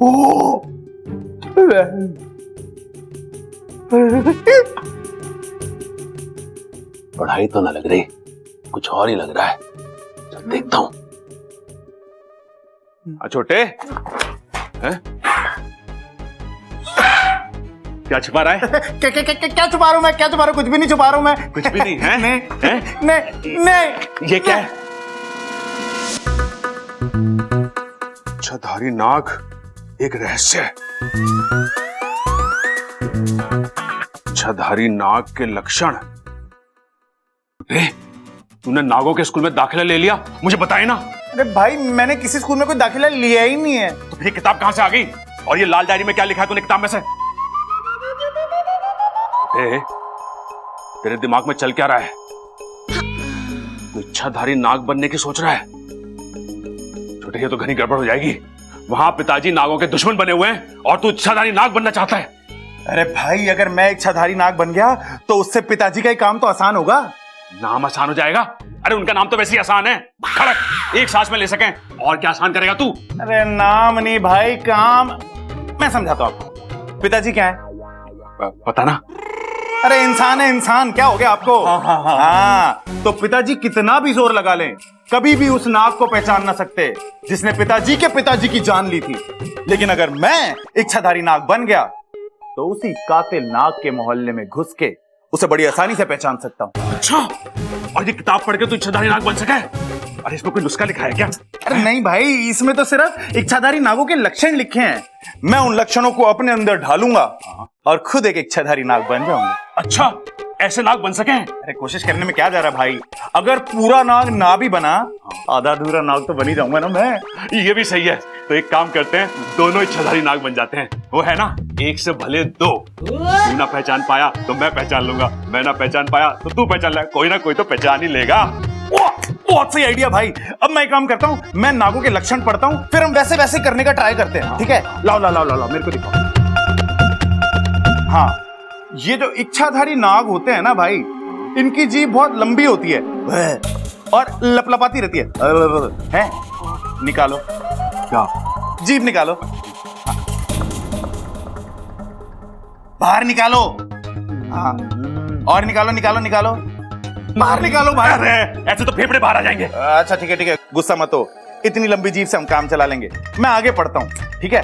ओ पढ़ाई तो ना लग रही, कुछ और ही लग रहा है। चल देखता हूँ। छोटे हैं? क्या छुपा रहा है? क्या छुपा रहा हूँ मैं? क्या छुपा रहा हूँ? कुछ भी नहीं छुपा रहा हूँ मैं। कुछ भी नहीं है? नहीं। ये क्या है? इच्छाधारी नाग एक रहस्य है। इच्छाधारी नाग के लक्षण। तूने नागों के स्कूल में दाखिला ले लिया, मुझे बताए ना। अरे भाई मैंने किसी स्कूल में कोई दाखिला लिया ही नहीं है। तो फिर ये किताब कहां से आ गई? और ये लाल डायरी में क्या लिखा है तूने किताब में से? तेरे दिमाग में चल क्या रहा है? तू इच्छाधारी नाग बनने की सोच रहा है? छोटे, ये तो घनी गड़बड़ हो जाएगी। वहां पिताजी नागों के दुश्मन बने हुए हैं और तू इच्छाधारी नाग बनना चाहता है। अरे भाई अगर मैं इच्छाधारी नाग बन गया तो उससे पिताजी का ही काम तो आसान होगा। नाम आसान हो जाएगा? अरे उनका नाम तो वैसे ही आसान है, खड़क, एक सांस में ले सकें। और क्या आसान करेगा तू? अरे नाम नहीं भाई, काम। मैं समझाता हूं आपको। पिताजी क्या है? पता ना। अरे इंसान है, इंसान। क्या हो गया आपको? हाँ, तो पिताजी कितना भी जोर लगा लें, कभी भी उस नाग को पहचान ना सकते जिसने पिताजी के पिताजी की जान ली थी। लेकिन अगर मैं इच्छाधारी नाग बन गया तो उसी कातिल नाग के मोहल्ले में घुस के उसे बड़ी आसानी से पहचान सकता हूं। अच्छा, और ये किताब पढ़ के तू इच्छाधारी नाग बन सके? अरे इसमें कोई नुस्खा लिखा है क्या? अरे नहीं भाई, इसमें तो सिर्फ इच्छाधारी नागों के लक्षण लिखे हैं। मैं उन लक्षणों को अपने अंदर ढालूंगा और खुद एक इच्छाधारी नाग बन जाऊंगा। अच्छा, ऐसे नाग बन सके? अरे कोशिश करने में क्या जा रहा भाई? अगर पूरा नाग ना भी बना, आधा अधूरा नाग तो बन ही जाऊंगा ना मैं। ये भी सही है। तो एक काम करते हैं, दोनों इच्छाधारी नाग बन जाते हैं। वो है ना, एक से भले दो। तू ना पहचान पाया तो मैं पहचान लूंगा, मैं ना पहचान पाया तो तू पहचान ले। कोई ना कोई तो पहचान ही लेगा। बहुत सही आइडिया भाई। अब मैं काम करता हूँ, मैं नागों के लक्षण पढ़ता हूँ, फिर हम वैसे वैसे करने का ट्राई करते हैं। ठीक है? लाओ लाओ लाओ लाओ, मेरे को दिखाओ। हाँ, ये जो इच्छाधारी नाग होते हैं ना भाई, इनकी जीभ बहुत लंबी होती है और लपलपाती रहती है? निकालो। क्या? जीभ निकालो, बाहर निकालो। हाँ, और निकालो निकालो निकालो, बाहर निकालो भाई। अरे ऐसे तो फेफड़े बाहर आ जाएंगे। अच्छा ठीक है, गुस्सा मत हो। इतनी लंबी जीभ से हम काम चला लेंगे। मैं आगे पढ़ता हूँ, ठीक है?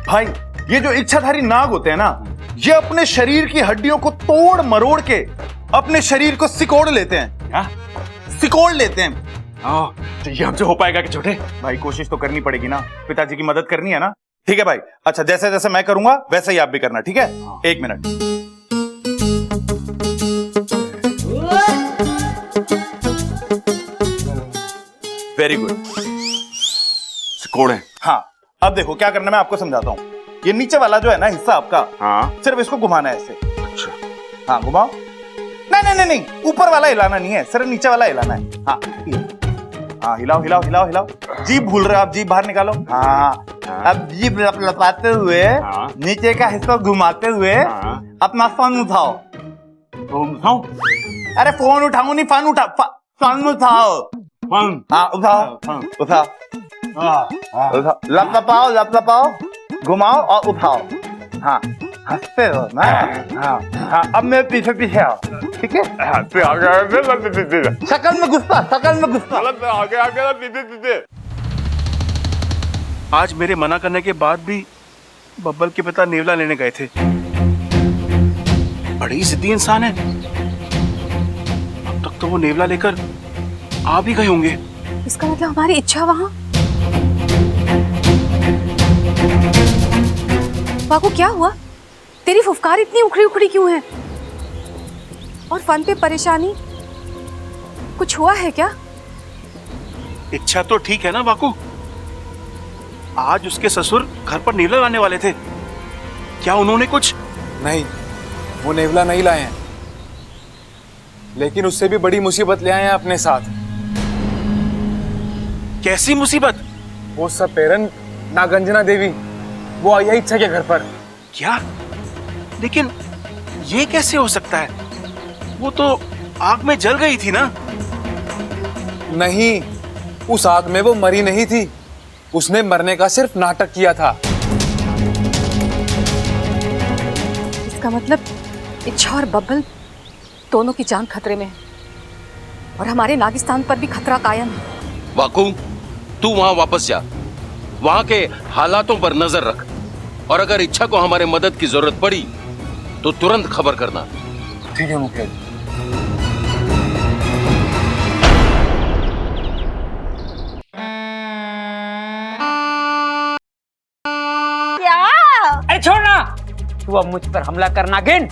भाई ये जो इच्छाधारी नाग होते हैं ना, ये अपने शरीर की हड्डियों को तोड़ मरोड़ के अपने शरीर को सिकोड़ लेते हैं। क्या? सिकोड़ लेते हैं। तो ये हमसे हो पाएगा कि छोटे? भाई कोशिश तो करनी पड़ेगी ना, पिताजी की मदद करनी है ना। ठीक है भाई। अच्छा, जैसे जैसे मैं करूंगा वैसे ही आप भी करना, ठीक है? एक मिनट। Very good. सिकोड़े? हाँ, अब देखो क्या करना, मैं आपको समझाता हूँ। ये नीचे वाला जो है ना हिस्सा आपका, हाँ, सिर्फ इसको घुमाना है ऐसे। अच्छा, हाँ घुमाओ। नहीं, ऊपर वाला हिलाना नहीं है, सिर्फ नीचे वाला हिलाना है। हाँ हाँ, हिलाओ हिलाओ हिलाओ हिलाओ। जीभ भूल रहे हो आप, जीभ बाहर निकालो। हाँ, अब जीभ लपलपाते हुए नीचे का हिस्सा घुमाते हुए अपना फोन उठाओ। फोन उठाओ? अरे फोन उठाओ नहीं, फोन उठाओ, फोन उठाओ। फोन? हाँ उठाओ, उठाओ, लपलपाओ लपलपाओ, घुमाओ और उठाओ। हाँ, हंसते हो ना? हाँ, अब मेरे पीछे पीछे आओ, ठीक है? शकल में गुस्सा, शकल में गुस्सा। आज मेरे मना करने के बाद भी बब्बल के पिता नेवला लेने गए थे। बड़ी जिद्दी इंसान है। अब तक तो वो नेवला लेकर आ भी गए होंगे। इसका मतलब हमारी इच्छा वहां। बाबू क्या हुआ? तेरी फुफकार इतनी उखड़ी उखड़ी क्यों है? और फन पे परेशानी? कुछ हुआ है क्या? इच्छा तो ठीक है ना बाकू? आज उसके ससुर घर पर नेवला लाने वाले थे। क्या उन्होंने कुछ? नहीं, वो नेवला नहीं लाए हैं, लेकिन उससे भी बड़ी मुसीबत ले आए हैं अपने साथ। कैसी मुसीबत? वो सपेरन नागंजना देवी, वो आई है इच्छा के घर पर। क्या? लेकिन ये कैसे हो सकता है? वो तो आग में जल गई थी ना? नहीं, उस आग में वो मरी नहीं थी, उसने मरने का सिर्फ नाटक किया था। इसका मतलब इच्छा और बब्बल दोनों की जान खतरे में है और हमारे नागिस्तान पर भी खतरा कायम है। वाकू, तू वहां वापस जा, वहां के हालातों पर नजर रख और अगर इच्छा को हमारे मदद की जरूरत पड़ी तो तुरंत खबर करना। ठीक है मुखिया जी। अरे छोड़ ना, तू अब मुझ पर हमला करना गिन।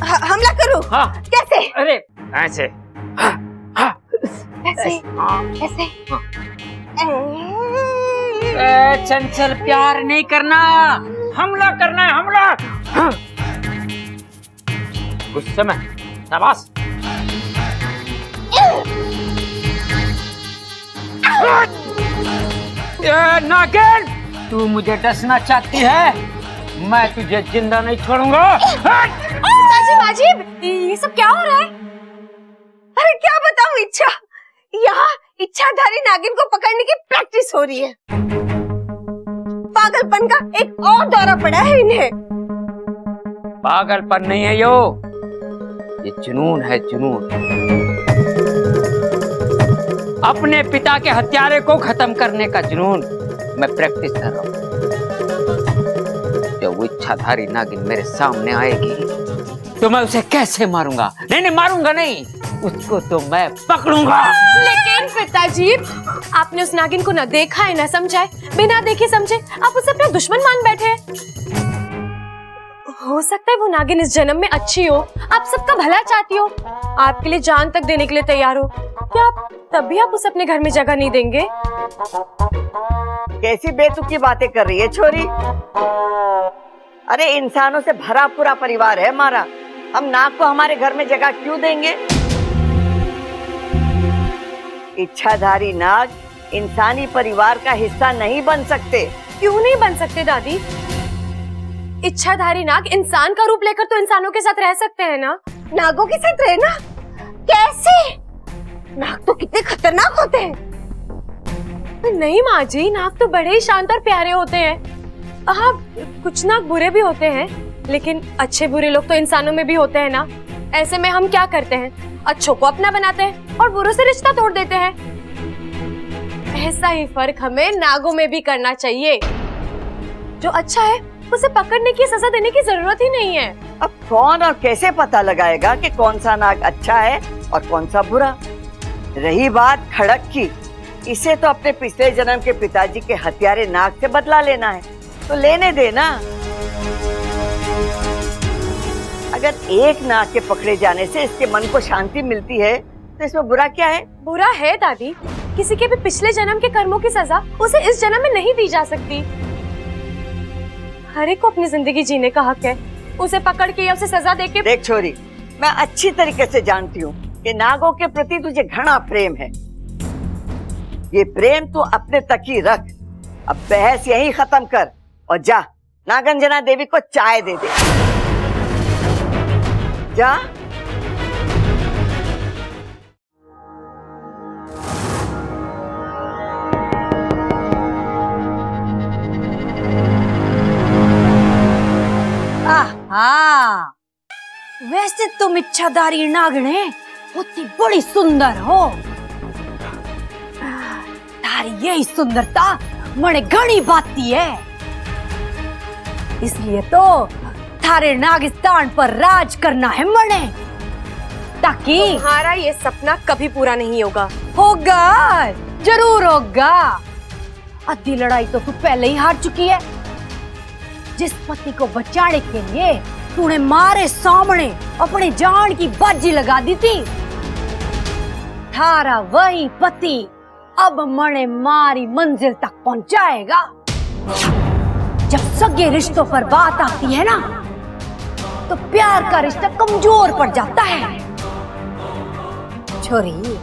हमला करूं? हाँ। कैसे? अरे ऐसे। ऐसे? ऐसे? चंचल, प्यार नहीं करना, हमला करना है, हमला। हाँ। गुस्से में शाबाश। नागिन, तू मुझे डसना चाहती है, मैं तुझे जिंदा नहीं छोड़ूंगा। पिताजी, माजिब, ये सब क्या हो रहा है? अरे क्या बताऊं इच्छा, यहाँ इच्छाधारी नागिन को पकड़ने की प्रैक्टिस हो रही है। पागलपन का एक और दौरा पड़ा है इन्हें। पागलपन नहीं है ये जुनून है, जुनून। अपने पिता के हत्यारे को खत्म करने का जुनून मैं प्रैक्टिस कर रहा हूँ। जब वो इच्छाधारी नागिन मेरे सामने आएगी तो मैं उसे कैसे मारूंगा? नहीं नहीं, मारूंगा नहीं, उसको तो मैं पकड़ूंगा। लेकिन पिताजी, आपने उस नागिन को न देखा है, न समझा है, बिना देखे समझे आप उसे अपना दुश्मन मान बैठे हैं। हो सकता है वो नागिन इस जन्म में अच्छी हो, आप सबका भला चाहती हो, आपके लिए जान तक देने के लिए तैयार हो। क्या तब भी आप उसे अपने घर में जगह नहीं देंगे? कैसी बेतुकी बातें कर रही है छोरी? अरे इंसानों से भरा पूरा परिवार है हमारा, हम नाग को हमारे घर में जगह क्यों देंगे? इच्छाधारी नाग इंसानी परिवार का हिस्सा नहीं बन सकते। क्यों नहीं बन सकते दादी? इच्छाधारी नाग इंसान का रूप लेकर तो इंसानों के साथ रह सकते हैं ना? नागों के साथ रहना कैसे? नाग तो कितने खतरनाक होते हैं। नहीं माँ जी, नाग तो बड़े ही शांत और प्यारे होते हैं। हाँ, कुछ नाग बुरे भी होते हैं, लेकिन अच्छे बुरे लोग तो इंसानों में भी होते हैं ना। ऐसे में हम क्या करते हैं, अच्छों को अपना बनाते हैं और बुरों से रिश्ता तोड़ देते हैं। ऐसा ही फर्क हमें नागों में भी करना चाहिए। जो अच्छा है उसे पकड़ने की, सजा देने की जरूरत ही नहीं है। अब कौन और कैसे पता लगाएगा कि कौन सा नाग अच्छा है और कौन सा बुरा? रही बात खड़क की, इसे तो अपने पिछले जन्म के पिताजी के हत्यारे नाग से बदला लेना है, तो लेने देना। अगर एक नाग के पकड़े जाने से इसके मन को शांति मिलती है तो इसमें बुरा क्या है? बुरा है दादी, किसी के भी पिछले जन्म के कर्मों की सजा उसे इस जन्म में नहीं दी जा सकती। हर एक को अपनी जिंदगी जीने का हक है, उसे पकड़ के या उसे सजा देके। देख छोरी, मैं अच्छी तरीके से जानती हूँ कि नागों के प्रति तुझे घना प्रेम है। ये प्रेम तू अपने तक ही रख। अब बहस यहीं खत्म कर और जा नागंजना देवी को चाय दे दे। जा। हाँ, वैसे तुम इच्छाधारी नागणे होती बड़ी सुंदर हो। तारी यही सुंदरता मने घनी बाती है, इसलिए तो थारे नागिस्तान पर राज करना है मने, ताकि तुम्हारा ये सपना कभी पूरा नहीं होगा। होगा, जरूर होगा। आधी लड़ाई तो तू पहले ही हार चुकी है। जिस पति को बचाने के लिए तूने मारे सामने अपनी जान की बाजी लगा दी थी, थारा वही पति अब मने मारी मंजिल तक पहुंचाएगा। जब सगे रिश्तों पर बात आती है ना, तो प्यार का रिश्ता कमजोर पड़ जाता है। छोरी,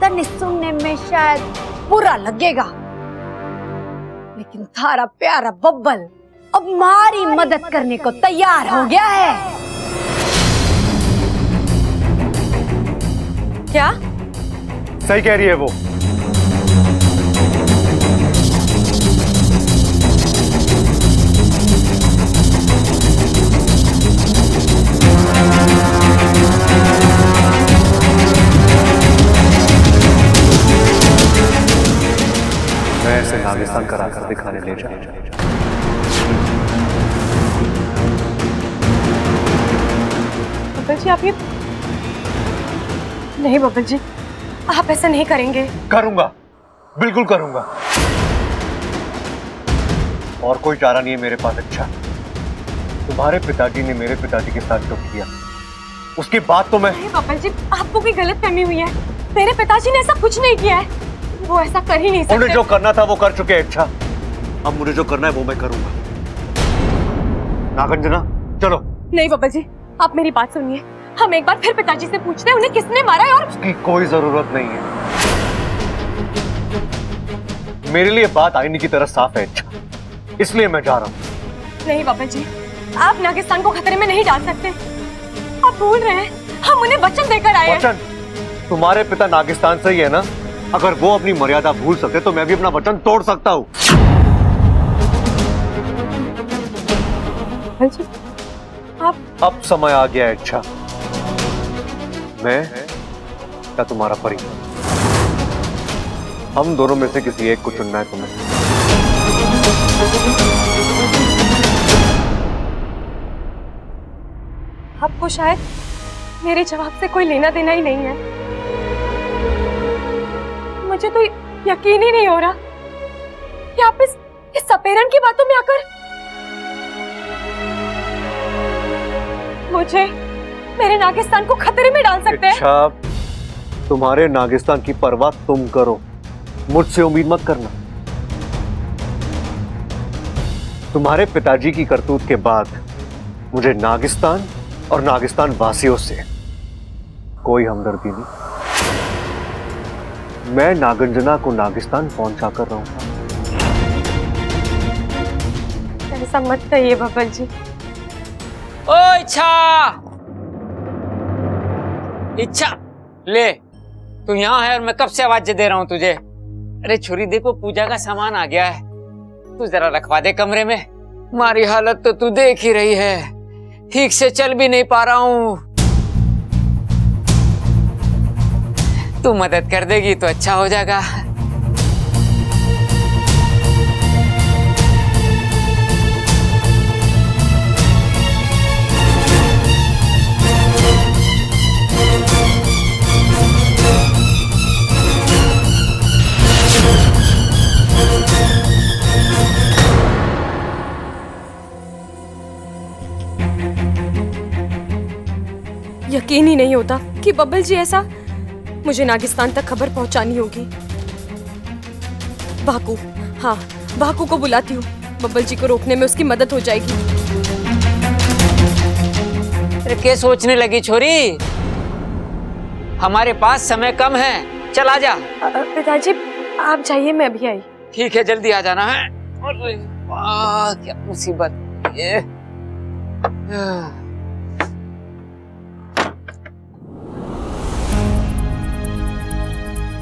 तन्ने सुनने में शायद बुरा लगेगा, लेकिन थारा प्यारा बब्बल अब हमारी मदद करने को तैयार हो गया है। क्या? सही कह रही है वो। मैं इसे नागिस्तान कराकर दिखाने ले जाऊंगा। बब्बल जी आप ये नहीं, बब्बल जी आप ऐसा नहीं करेंगे। करूंगा, बिल्कुल करूंगा। और कोई चारा नहीं है मेरे पास। अच्छा, तुम्हारे पिताजी ने मेरे पिताजी के साथ जो किया, उसके बाद तो मैं... नहीं बब्बल जी, आपको कोई गलतफहमी हुई है। मेरे पिताजी ने ऐसा कुछ नहीं किया है, वो ऐसा कर ही नहीं सकते। उन्हें जो करना था वो कर चुके हैं। अच्छा, अब मुझे जो करना है वो मैं करूंगा। नागार्जुना चलो। नहीं बब्बल जी, आप मेरी बात सुनिए। हम एक बार फिर पिताजी से पूछते हैं उन्हें किसने मारा है। और उसकी कोई जरूरत नहीं है, मेरे लिए बात आईने की तरह साफ है। अच्छा, इसलिए मैं जा रहा हूँ। नहीं बब्बल जी, आप नागिस्तान को खतरे में नहीं डाल सकते। आप भूल रहे हैं, हम उन्हें वचन देकर आए हैं। वचन? तुम्हारे पिता नागिस्तान से ही है ना? अगर वो अपनी मर्यादा भूल सकते तो मैं भी अपना वचन तोड़ सकता हूँ। आप... अब समय आ गया है। अच्छा, मैं या तुम्हारा परिवार, हम दोनों में से किसी एक को चुनना है तुम्हें। आपको शायद मेरे जवाब से कोई लेना देना ही नहीं है। मुझे तो यकीन ही नहीं हो रहा कि आप इस सपेरन की बातों में आकर मुझे, मेरे नागिस्तान को खतरे में डाल सकते हैं। अच्छा, तुम्हारे नागिस्तान की परवाह तुम करो, मुझसे उम्मीद मत करना। तुम्हारे पिताजी की करतूत के बाद मुझे नागिस्तान और नागिस्तान वासियों से कोई हमदर्दी नहीं। मैं नागार्जुना को नागिस्तान पहुंचा कर रहूंगा। ऐसा मत कहिए बब्बल जी। ओ इच्छा ले, तू यहाँ है और मैं कब से आवाज दे रहा हूँ तुझे। अरे छोरी देखो, पूजा का सामान आ गया है, तू जरा रखवा दे कमरे में। हमारी हालत तो तू देख ही रही है, ठीक से चल भी नहीं पा रहा हूँ। तू मदद कर देगी तो अच्छा हो जाएगा। यकीन ही नहीं होता कि बब्बल जी ऐसा... मुझे नागिस्तान तक खबर पहुंचानी होगी। बाकू, हाँ बाकू को बुलाती हूँ, बब्बल जी को रोकने में उसकी मदद हो जाएगी। अरे क्या सोचने लगी छोरी, हमारे पास समय कम है, चल आजा। पिताजी आप जाइए, मैं अभी आई। ठीक है, जल्दी आ जाना है। अरे वाह, क्या मुसीबत ये।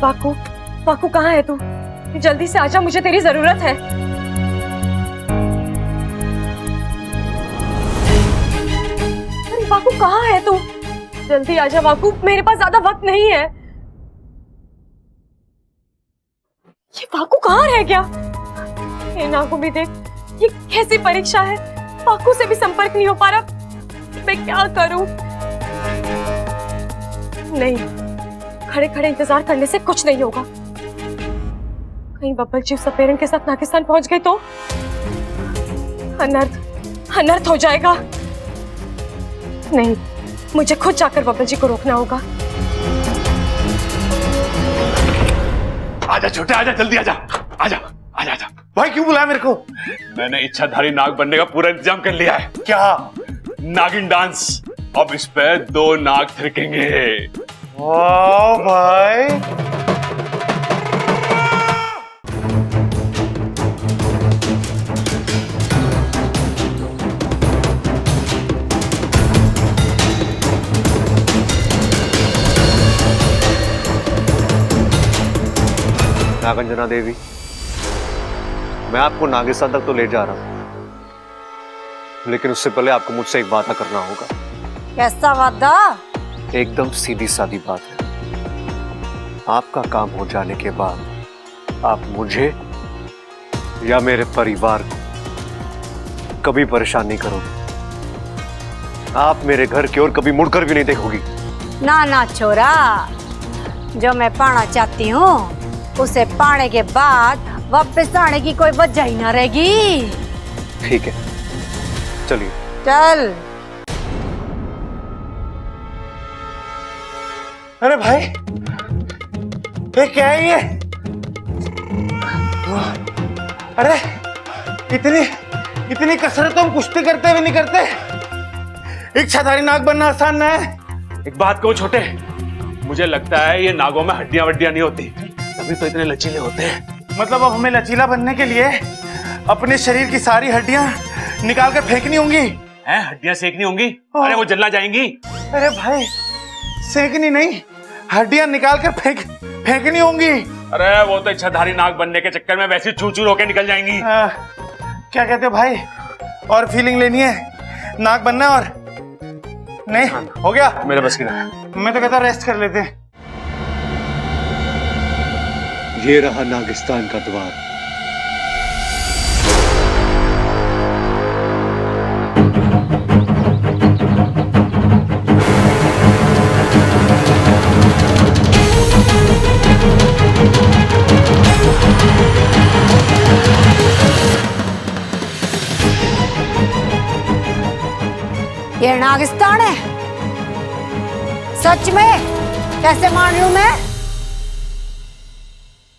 बाकू, बाकू कहाँ है तू? जल्दी से आजा, मुझे तेरी जरूरत है। अरे बाकू कहाँ है तू? जल्दी आजा बाकू, मेरे पास ज्यादा वक्त नहीं है। ये बाकू कहाँ रह गया? ये नागू भी देख, ये कैसी परीक्षा है? बाकू से भी संपर्क नहीं हो पा रहा, मैं क्या करूं? नहीं, खड़े खड़े इंतजार करने से कुछ नहीं होगा। कहीं बब्बल जी सपेरन के साथ नागिस्तान पहुंच गए तो अनर्थ हो जाएगा। नहीं, मुझे खुद जाकर बब्बल जी को रोकना होगा। आजा छोटे, आजा जल्दी, आजा आजा आजा आजा। भाई क्यों बुलाया मेरे को? मैंने इच्छाधारी नाग बनने का पूरा इंतजाम कर लिया है। क्या? नागिन डांस। अब इस पे 2 नाग थिरकेंगे। वाह भाई, नागार्जुना देवी, मैं आपको नागिस्तान तक तो ले जा रहा हूं, लेकिन उससे पहले आपको मुझसे एक वादा करना होगा। कैसा वादा? एकदम सीधी सादी बात है। आपका काम हो जाने के बाद आप मुझे या मेरे परिवार को कभी परेशान नहीं करोगे। आप मेरे घर की ओर कभी मुड़कर भी नहीं देखोगी। ना ना छोरा, जो मैं पाना चाहती हूँ उसे पाने के बाद वापस आने की कोई वजह ही ना रहेगी। ठीक है, चलिए। चल। अरे भाई, ये क्या है ये? अरे इतनी कसरत तो हम कुश्ती करते हुए नहीं करते। इच्छाधारी नाग बनना आसान ना है। एक बात कहूं छोटे, मुझे लगता है ये नागों में हड्डियां वड्डियां नहीं होती, तभी तो इतने लचीले होते हैं। मतलब अब हमें लचीला बनने के लिए अपने शरीर की सारी हड्डियां निकाल कर फेंकनी होंगी? हैं, हड्डियां सेकनी होंगी? अरे वो जलना जाएंगी। अरे भाई, सेकनी नहीं, हड्डियां निकाल कर फेंकनी होंगी। अरे वो तो इच्छाधारी नाग बनने के चक्कर में वैसे चूर चूर होके निकल जाएंगी। क्या कहते हो भाई? और फीलिंग लेनी है, नाग बनना और नहीं हो गया मेरे बस की नहीं। मैं तो कहता रेस्ट कर लेते। ये रहा नागिस्तान का द्वार। ये नागिस्तान है? सच में? कैसे मान लूं मैं?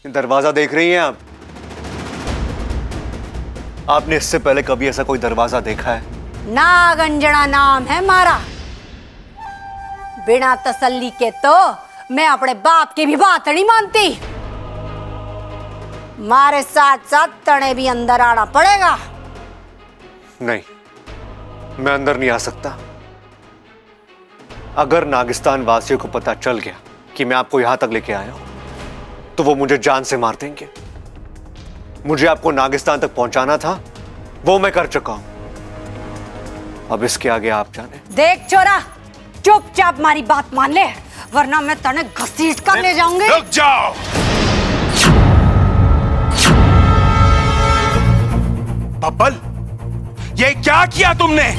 दरवाजा देख रही हैं आप? आपने इससे पहले कभी ऐसा कोई दरवाजा देखा है? नागंजना नाम है मारा। बिना तसल्ली के तो मैं अपने बाप की भी बात नहीं मानती। मारे साथ साथ तने भी अंदर आना पड़ेगा। नहीं, मैं अंदर नहीं आ सकता। अगर नागिस्तान वासियों को पता चल गया कि मैं आपको यहां तक लेके आया हूं, तो वो मुझे जान से मार देंगे। मुझे आपको नागिस्तान तक पहुंचाना था, वो मैं कर चुका हूं। अब इसके आगे आप जाने। देख छोरा, चुपचाप हमारी बात मान ले, वरना मैं तने घसीट कर ले जाऊंगी। रुक जाओ। बब्बल, ये क्या किया तुमने?